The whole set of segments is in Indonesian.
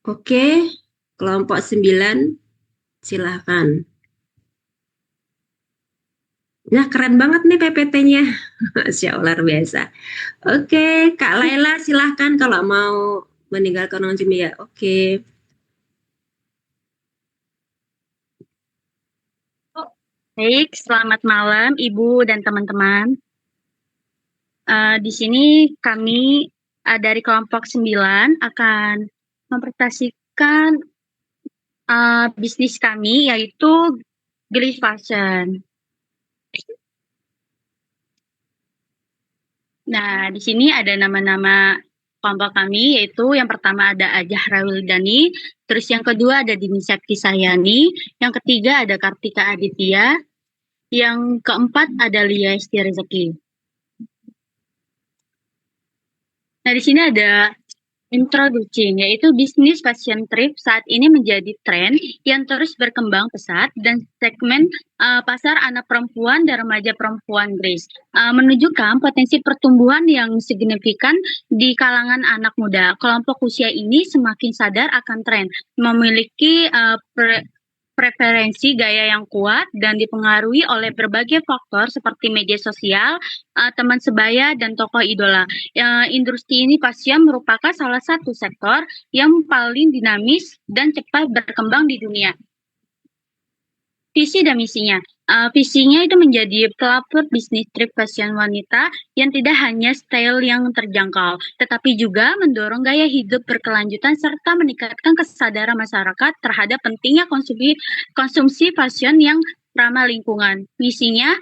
Oke, kelompok 9, silahkan. Nah, keren banget nih PPT-nya. Masya Allah, luar biasa. Oke, Kak Laila silahkan kalau mau meninggalkan ruang Zoom ya. Oke. Baik, selamat malam Ibu dan teman-teman. Di sini kami dari kelompok 9 akan mempresentasikan bisnis kami yaitu Gliss Fashion. Nah, di sini ada nama-nama kelompok kami yaitu yang pertama ada Ajah Rawildani, terus yang kedua ada Dini Septi Sahyani, yang ketiga ada Kartika Aditya, yang keempat ada Lia Esti Rezeki. Nah, di sini ada introducing, yaitu bisnis fashion thrift saat ini menjadi tren yang terus berkembang pesat dan segmen pasar anak perempuan dan remaja perempuan Grace menunjukkan potensi pertumbuhan yang signifikan di kalangan anak muda. Kelompok usia ini semakin sadar akan tren, memiliki preferensi gaya yang kuat dan dipengaruhi oleh berbagai faktor seperti media sosial, teman sebaya, dan tokoh idola. Industri ini pasti merupakan salah satu sektor yang paling dinamis dan cepat berkembang di dunia. Visi dan misinya. Visinya itu menjadi pelapor bisnis trip fashion wanita yang tidak hanya style yang terjangkau, tetapi juga mendorong gaya hidup berkelanjutan serta meningkatkan kesadaran masyarakat terhadap pentingnya konsumsi fashion yang ramah lingkungan. Misinya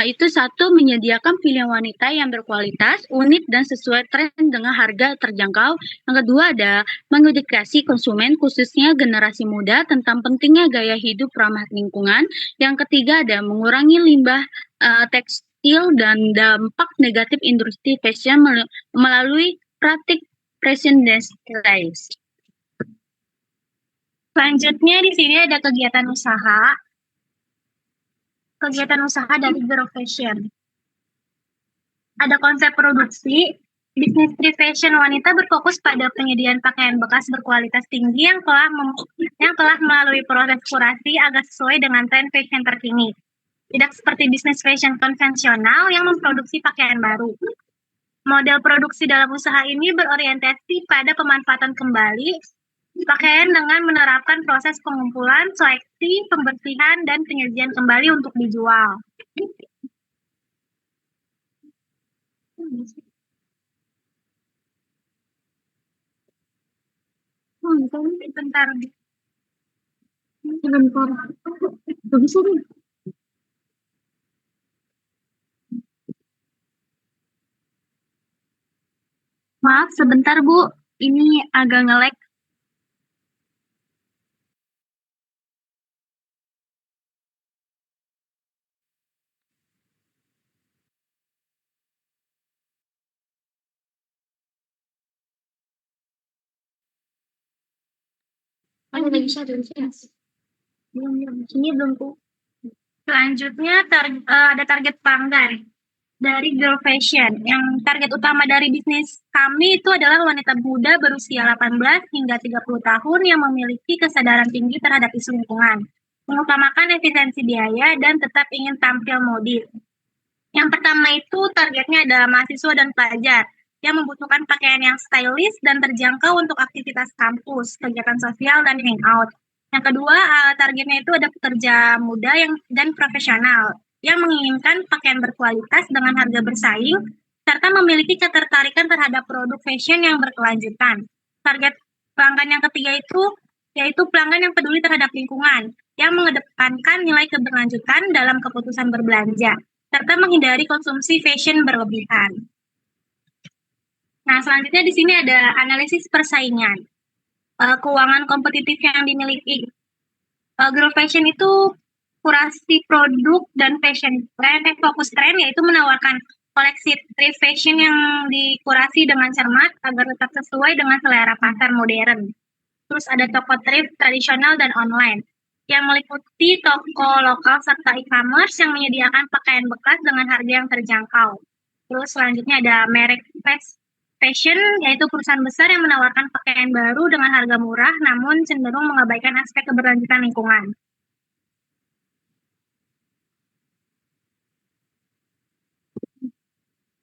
itu satu, menyediakan pilihan wanita yang berkualitas, unik, dan sesuai tren dengan harga terjangkau. Yang kedua ada mengedukasi konsumen, khususnya generasi muda, tentang pentingnya gaya hidup ramah lingkungan. Yang ketiga ada mengurangi limbah tekstil dan dampak negatif industri fashion melalui praktik fashion design. Selanjutnya di sini ada kegiatan usaha dari Girl Fashion. Ada konsep produksi. Bisnis street fashion wanita berfokus pada penyediaan pakaian bekas berkualitas tinggi yang telah melalui proses kurasi agar sesuai dengan tren fashion terkini. Tidak seperti bisnis fashion konvensional yang memproduksi pakaian baru. Model produksi dalam usaha ini berorientasi pada pemanfaatan kembali pakaian dengan menerapkan proses pengumpulan, seleksi, pembersihan, dan penyajian kembali untuk dijual. Bentar. Gak bisa deh. Maaf, sebentar Bu. Ini agak nge-lag. Udah bisa. Belum. Ini belum Bu. Selanjutnya ada target pelanggan dari Girl Fashion. Yang target utama dari bisnis kami itu adalah wanita muda berusia 18 hingga 30 tahun yang memiliki kesadaran tinggi terhadap isu lingkungan, mengutamakan efisiensi biaya, dan tetap ingin tampil modis. Yang pertama itu targetnya adalah mahasiswa dan pelajar yang membutuhkan pakaian yang stylish dan terjangkau untuk aktivitas kampus, kegiatan sosial, dan hangout. Yang kedua, targetnya itu ada pekerja muda dan profesional yang menginginkan pakaian berkualitas dengan harga bersaing, serta memiliki ketertarikan terhadap produk fashion yang berkelanjutan. Target pelanggan yang ketiga itu yaitu pelanggan yang peduli terhadap lingkungan, yang mengedepankan nilai keberlanjutan dalam keputusan berbelanja, serta menghindari konsumsi fashion berlebihan. Nah, selanjutnya di sini ada analisis persaingan. Keuangan kompetitif yang dimiliki. Girl Fashion itu kurasi produk dan fashion trend, fokus trend yaitu menawarkan koleksi thrift fashion yang dikurasi dengan cermat agar tetap sesuai dengan selera pasar modern. Terus ada toko thrift tradisional dan online yang meliputi toko lokal serta e-commerce yang menyediakan pakaian bekas dengan harga yang terjangkau. Terus selanjutnya ada merek fast fashion, yaitu perusahaan besar yang menawarkan pakaian baru dengan harga murah, namun cenderung mengabaikan aspek keberlanjutan lingkungan.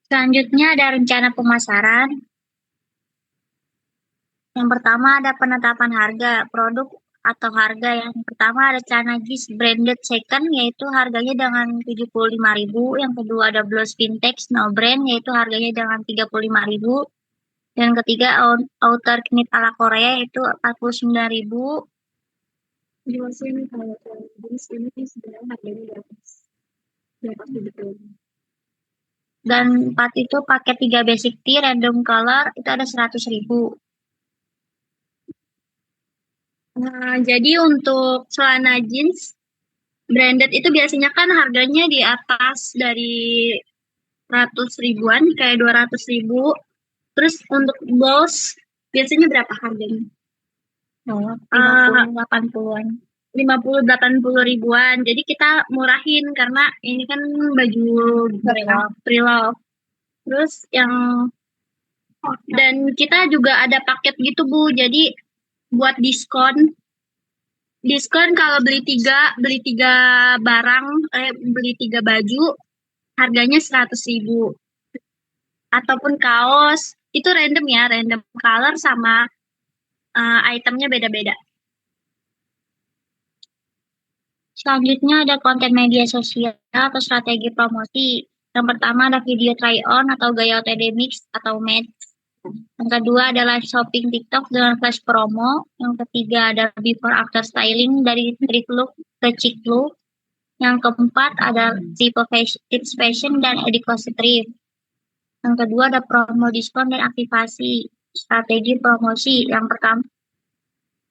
Selanjutnya ada rencana pemasaran. Yang pertama ada penetapan harga produk atau harga. Yang pertama ada Chana Gis branded second, yaitu harganya dengan 75.000. Yang kedua ada Blouse Vintage no brand, yaitu harganya dengan 35.000. Dan ketiga outer knit ala Korea, yaitu 49.000. Jelasin kalau jenis ini sebenarnya harganya berapa betul. Dan 4 itu pakai 3 basic tee random color itu ada 100.000. Nah, jadi untuk celana jeans branded itu biasanya kan harganya di atas dari 100 ribuan, kayak 200.000. Terus untuk blouse biasanya berapa harganya? 50-80-an. 50-80 ribuan. Jadi kita murahin karena ini kan baju pre-love. Terus yang dan kita juga ada paket gitu Bu. Jadi buat diskon kalau beli tiga barang, beli 3 baju harganya 100.000. Ataupun kaos itu random ya, random color sama itemnya beda-beda. Selanjutnya ada konten media sosial atau strategi promosi. Yang pertama ada video try on atau gaya OTD mix atau match. Yang kedua adalah shopping TikTok dengan flash promo. Yang ketiga ada before after styling dari thrift look ke chic look. Yang keempat ada tips fashion dan edukasi thrift. Yang kedua ada promo diskon dan aktivasi. Strategi promosi. Yang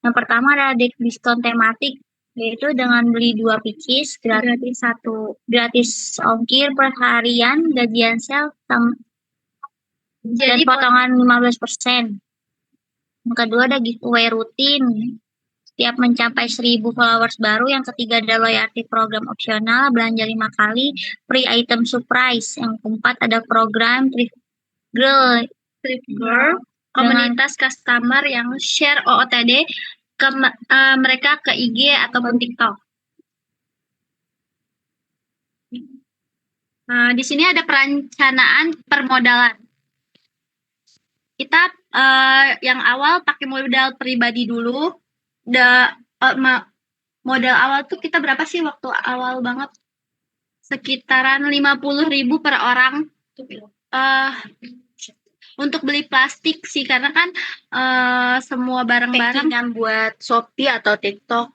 pertama ada diskon tematik, yaitu dengan beli 2 pieces gratis ongkir per harian, gajian sel dan potongan 15%. Yang kedua ada giveaway rutin setiap mencapai 1.000 followers baru. Yang ketiga ada loyalty program opsional, belanja 5 kali free item surprise. Yang keempat ada program thrift girl komunitas customer yang share OOTD ke mereka ke IG ataupun TikTok. Di sini ada perencanaan permodalan. Kita yang awal pakai modal pribadi dulu. Modal awal tuh kita berapa sih waktu awal banget? Sekitaran 50.000 per orang. Untuk beli plastik sih, karena kan semua barang-barang Packingan buat Shopee atau TikTok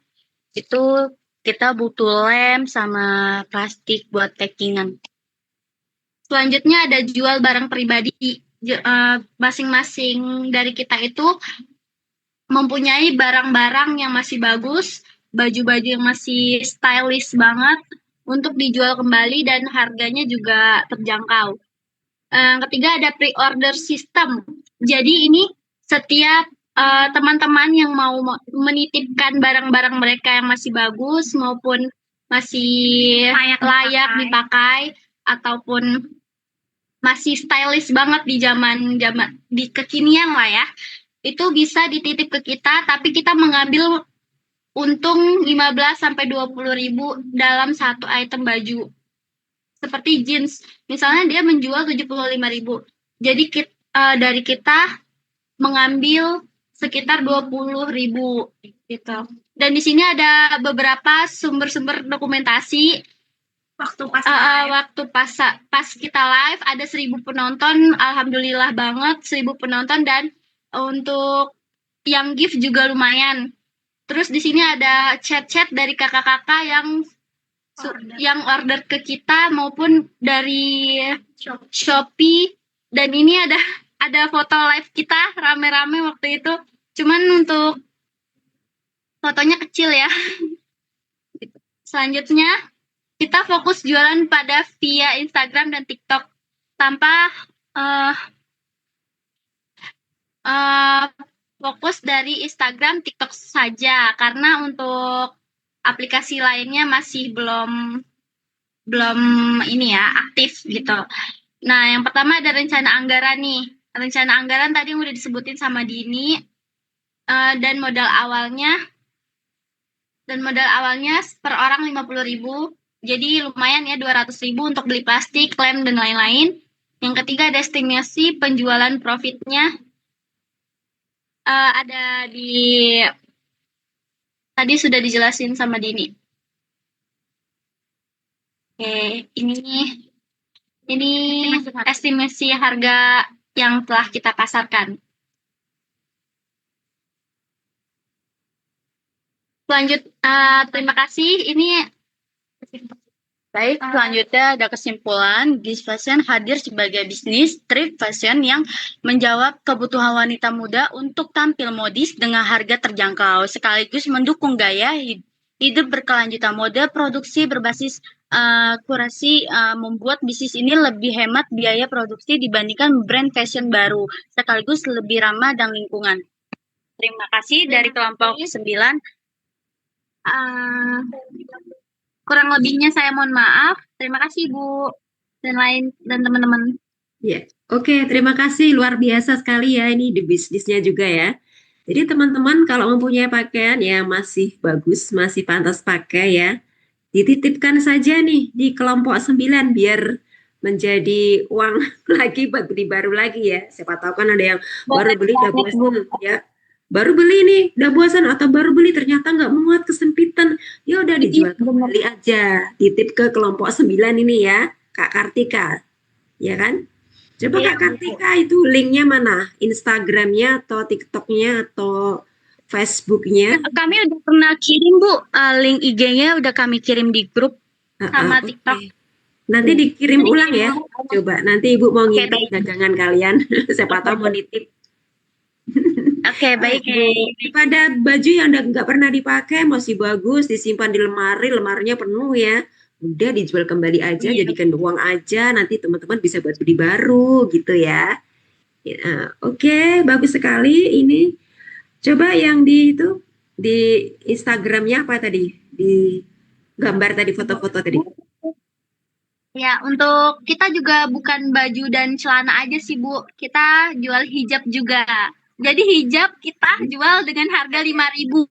itu kita butuh lem sama plastik buat packingan. Selanjutnya ada jual barang pribadi. Masing-masing dari kita itu mempunyai barang-barang yang masih bagus, baju-baju yang masih stylish banget untuk dijual kembali dan harganya juga terjangkau. Ketiga ada pre-order system. Jadi ini setiap teman-teman yang mau menitipkan barang-barang mereka yang masih bagus maupun masih layak dipakai ataupun masih stylish banget di zaman di kekinian lah ya, itu bisa dititip ke kita, tapi kita mengambil untung 15-20 ribu dalam satu item baju. Seperti jeans, misalnya dia menjual 75.000, jadi dari kita mengambil sekitar 20.000 gitu. Dan di sini ada beberapa sumber-sumber dokumentasi. Waktu pas kita live ada 1.000 penonton, alhamdulillah banget 1.000 penonton, dan untuk yang gift juga lumayan. Terus di sini ada chat-chat dari kakak-kakak yang order ke kita maupun dari Shopee. Dan ini ada foto live kita rame-rame waktu itu. Cuman untuk fotonya kecil ya. Selanjutnya kita fokus jualan via Instagram dan TikTok tanpa fokus dari Instagram, TikTok saja, karena untuk aplikasi lainnya masih belum ini ya aktif gitu. Nah, yang pertama ada rencana anggaran nih. rencana anggaran tadi yang udah disebutin sama Dini. Dan modal awalnya per orang 50.000. Jadi lumayan ya 200.000 untuk beli plastik, lem dan lain-lain. Yang ketiga ada estimasi penjualan profitnya ada di tadi sudah dijelasin sama Dini. Oke, ini estimasi harga yang telah kita pasarkan. Lanjut, terima kasih. Baik, selanjutnya ada kesimpulan. Giz Fashion hadir sebagai bisnis thrift fashion yang menjawab kebutuhan wanita muda untuk tampil modis dengan harga terjangkau, sekaligus mendukung gaya hidup berkelanjutan. Mode produksi berbasis kurasi membuat bisnis ini lebih hemat biaya produksi dibandingkan brand fashion baru, sekaligus lebih ramah dan lingkungan. Terima kasih dari kelompok 9. Kurang lebihnya saya mohon maaf. Terima kasih Bu dan teman-teman. Ya, oke, terima kasih, luar biasa sekali ya ini di bisnisnya juga ya. Jadi teman-teman kalau mempunyai pakaian yang masih bagus, masih pantas pakai ya, dititipkan saja nih di kelompok 9 biar menjadi uang lagi buat beli baru lagi ya. Siapa tahu kan ada yang baru beli udah bosan ya. Baru beli nih udah bosan atau baru beli ternyata nggak muat kesempitan. Ya udah dijual kembali aja. Titip ke kelompok 9 ini ya, Kak Kartika. Ya kan? Coba Kak Kartika itu linknya mana? Instagramnya atau TikToknya atau Facebooknya? Kami udah pernah kirim Bu, link IG-nya udah kami kirim di grup sama TikTok. Okay. Nanti dikirim ulang ya. Coba nanti Ibu mau ngirim dagangan kalian. Siapa tahu mau nitip. Oke, baik Bu. Pada baju yang udah nggak pernah dipakai masih bagus, disimpan di lemari, lemarinya penuh ya. Udah dijual kembali aja, jadikan uang aja. Nanti teman-teman bisa buat beli baru gitu ya. Oke, bagus sekali ini. Coba yang di Instagramnya apa tadi? Di gambar tadi, foto-foto tadi. Ya, untuk kita juga bukan baju dan celana aja sih Bu. Kita jual hijab juga. Jadi hijab kita jual dengan harga 5.000.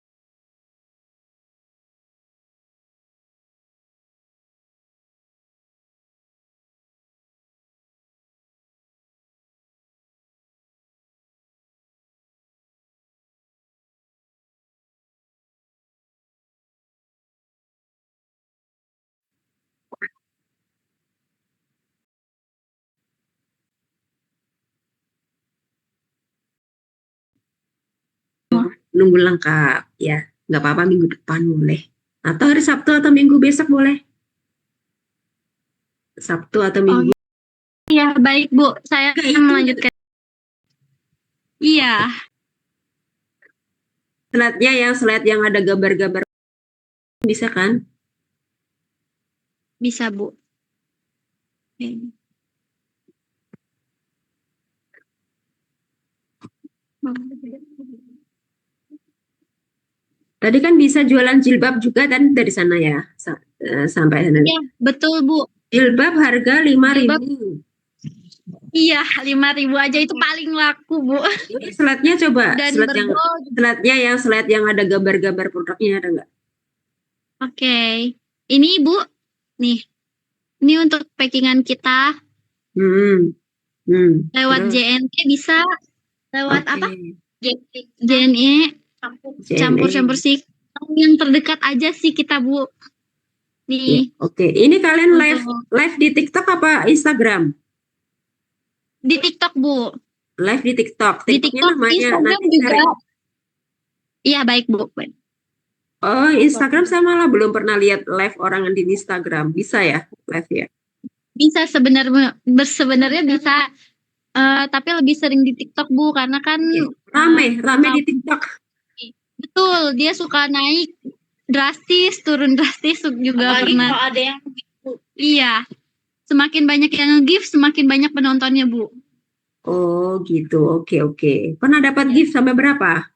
Nunggu lengkap ya, nggak apa-apa minggu depan boleh, atau hari Sabtu atau Minggu besok boleh. Sabtu atau Minggu. Iya, baik Bu. Saya akan melanjutkan. Iya. Slide yang ada gambar-gambar bisa kan? Bisa Bu. Tadi kan bisa jualan jilbab juga kan dari sana ya, sampai sana. Iya, betul Bu. Jilbab harga 5.000. Iya, 5.000 aja itu paling laku Bu. Ini slide-nya coba, Dan slide yang ada gambar-gambar produknya ada nggak? Oke, ini Bu, nih, ini untuk packingan kita. Lewat JNE bisa, lewat apa? JNE. Campur-campur sih. Yang terdekat aja sih kita Bu. Nih. Oke. Ini kalian live di TikTok apa Instagram? Di TikTok Bu. Live di TikTok. Di TikTok, Instagram juga. Iya baik Bu. Oh Instagram sama lah, belum pernah lihat live orang di Instagram. Bisa ya live ya? Bisa sebenarnya bisa. Tapi lebih sering di TikTok Bu, karena kan rame di TikTok. Betul, dia suka naik drastis, turun drastis juga pernah. Kalau ada yang iya, semakin banyak yang nge-gift, semakin banyak penontonnya Bu. Oh gitu, oke. Pernah dapat gift sampai berapa?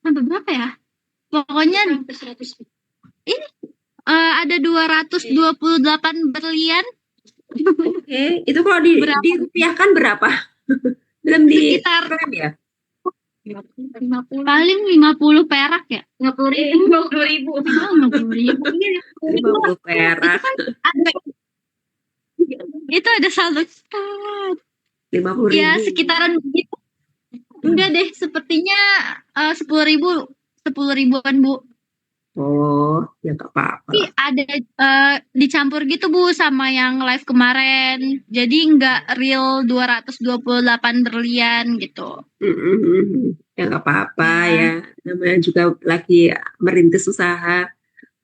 Sampai berapa ya? Pokoknya ini ada 228 berlian Oke, itu kalau Berapa? dirupiahkan berapa? Belum di Sekitar klaim ya? 50. Paling 50 perak ya? 50.000. 50.000. Oh, 50.000. Iya, 50.000 lah. 50 perak. Itu ada saldo cepat. 50.000. Ya, sekitaran begitu. Enggak deh, sepertinya 10.000, 10 ribuan, Bu. Oh, ya nggak apa-apa Tapi lah. ada dicampur gitu, Bu, sama yang live kemarin. Jadi nggak real 228 berlian gitu. Ya nggak apa-apa ya. Ya, Namanya juga lagi merintis usaha.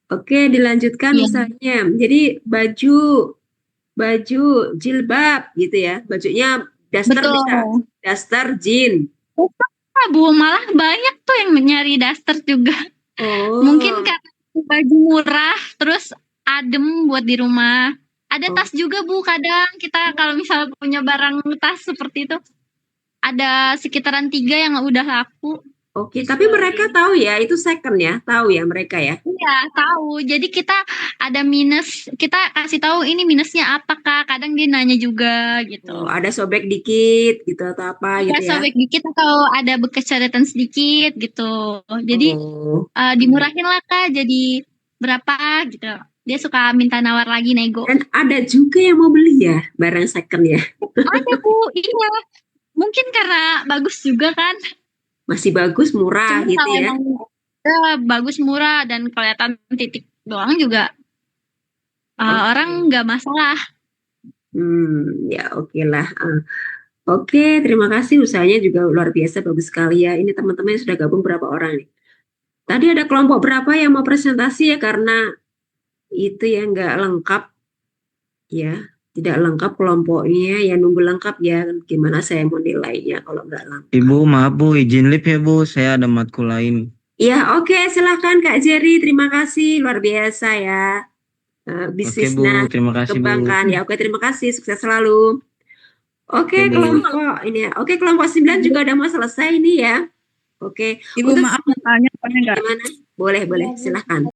Oke, dilanjutkan iya. usahanya. Jadi baju jilbab gitu ya. Bajunya daster bisa. Betul. Daster jean. Ah, Bu, malah banyak tuh yang nyari daster juga. Mungkin Oh, karena baju murah, terus adem buat di rumah. Ada oh, tas juga, Bu, kadang kita kalau misalnya punya barang tas seperti itu, ada sekitaran 3 yang udah laku. oke. Tapi mereka tahu ya, itu second ya. Tahu ya mereka ya. Iya, tahu. Jadi kita ada minus, kita kasih tahu ini minusnya apa, Kak. Kadang dia nanya juga Oh, gitu. ada sobek dikit gitu atau apa Iya, gitu ya. sobek dikit atau ada bekas coretan sedikit gitu. Jadi Oh, dimurahin lah, Kak, jadi berapa gitu. Dia suka minta nawar lagi nego. dan ada juga yang mau beli ya barang second ya. Ada, Bu, iya. Mungkin karena bagus juga kan. Masih bagus, murah Cuma gitu kalau ya. emang bagus murah dan kelihatan titik doang juga orang Oke. nggak masalah. Ya oke lah. Oke, terima kasih. Usahanya juga luar biasa, bagus sekali ya. Ini teman-teman yang sudah gabung berapa orang nih? Tadi ada kelompok berapa yang mau presentasi ya? Karena itu yang nggak lengkap ya. Tidak lengkap kelompoknya, ya nunggu lengkap ya. Gimana saya mau nilainya kalau nggak lengkap? Ibu, maaf Bu, izin live ya Bu, saya ada matkul lain. Ya oke, silahkan Kak Jerry. Terima kasih, luar biasa ya. Oke Bu, Bisnisnya terima kasih Bu. kembangkan. Ya oke, terima kasih. Sukses selalu. Oke, Oke Bu. kelompok ini ya. Oke, kelompok 9 juga udah mau selesai ini ya. Oke, Ibu untuk maaf mau tanya, boleh nggak? gimana? Boleh, silahkan.